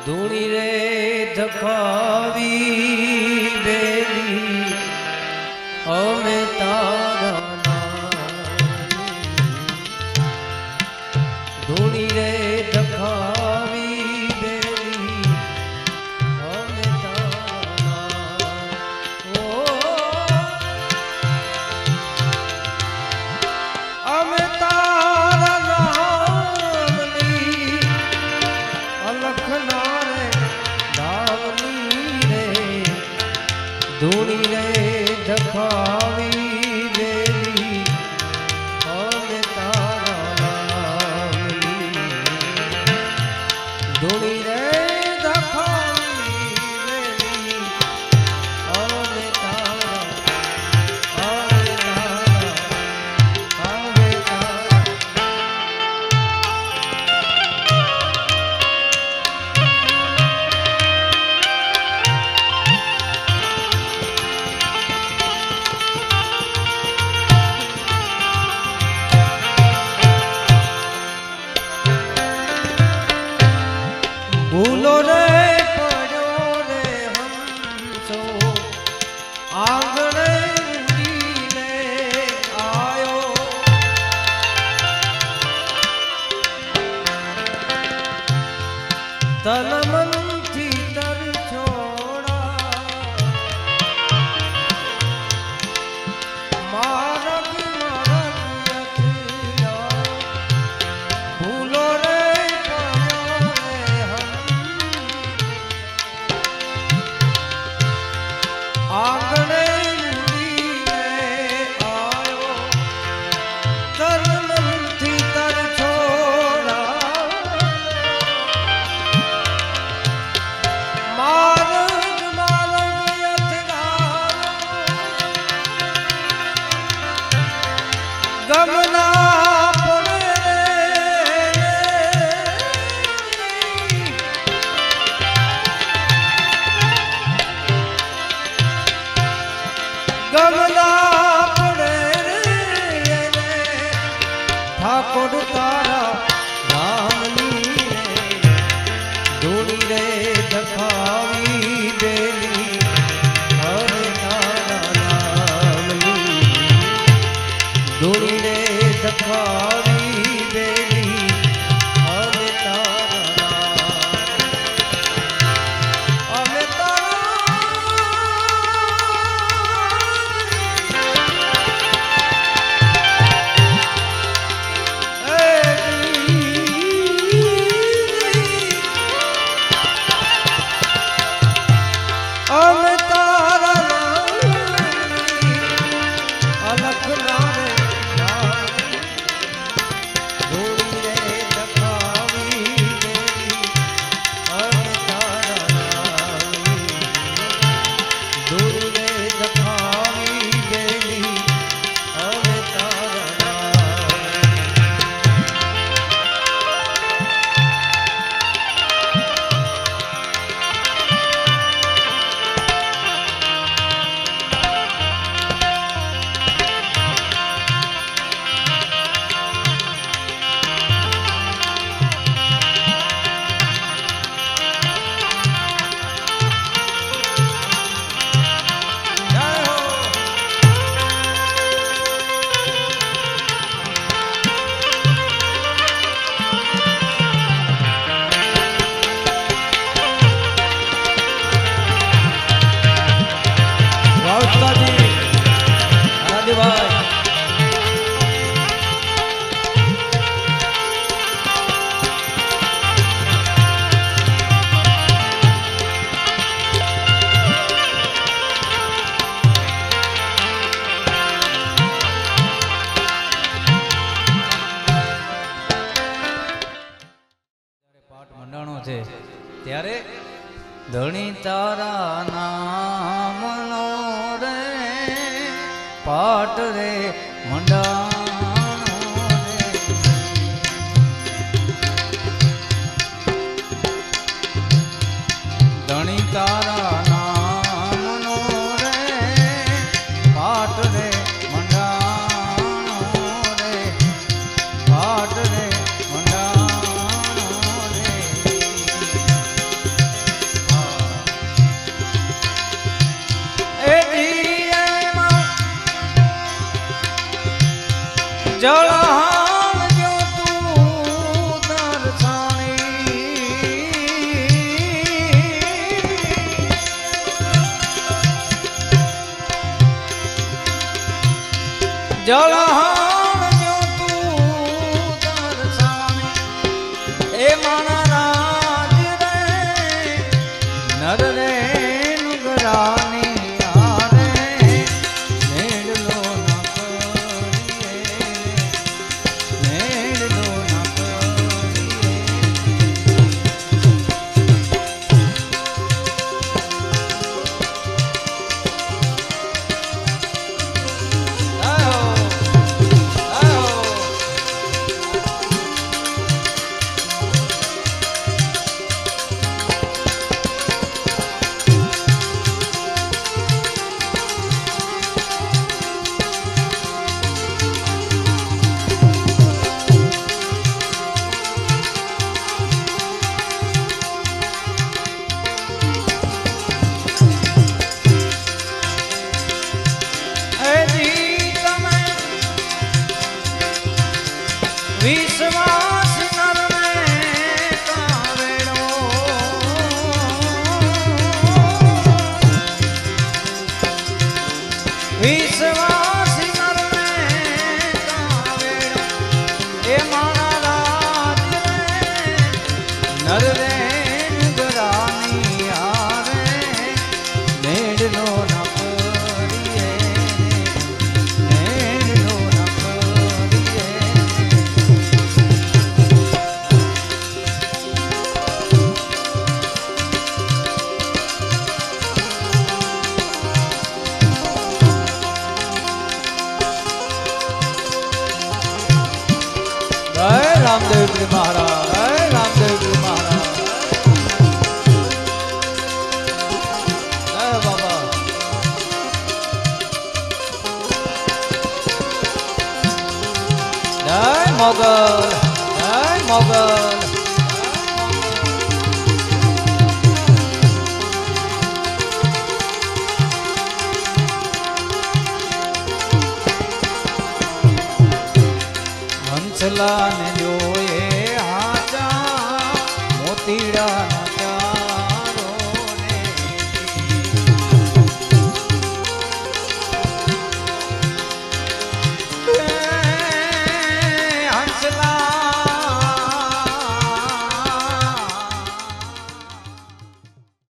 ધૂણી રે ધખાવી બેલી અમે તારા ધૂણી રે ધખાવી બેલી અમે તારા અમે તારા નામની અલખના ધૂણી રે ધખાવી બેલી અમે તારા ધૂણી રે ધખાવી બેલી અમે તારા ભૂલો રે પડ્યો રે હંસો આંગણે ઉડીને આયો તન મનથી તર છોડા મારગ ભૂલો રે આંગણે ઉડીને આયો તન મનથી તર છોડા માર્ગ માર્ગ અથડાયો ગમના ગમલા પડે રે ઠાકોર તારા રામની રે ધૂણી રે ધખાવી બેલી હવે તારા રામની ધૂણી રે ધખાવી બેલી હવે તારા અમે અમે તારા અલખના રે ધૂણી રે ધખાવી બેલી અમે તારા ધૂણી રે ધખાવી બેલી અમે ત્યારે ધણી તારા નામનો રે પાટ રે મંડાણો રે ધણી તારા નામનો રે પાટ રે મંડાણો રે પાટ રે મંડાણો રે જળહાણજો તું દર્શાણી જળહાણજો તું દર્શાણી એ માણા રાજ રે નર રે નુગરાની વિશ્વાસ નરને કાવેડો વિશ્વાસ નરને કાવેડો એ મારા રાજ નર રે નુગરાની આરે મેળનો ન કરીએ મેળનો ન કરીએ रामदेव जी महाराज रामदेव जी महाराज बाबा जय मोगल जय मोगल हंसला ने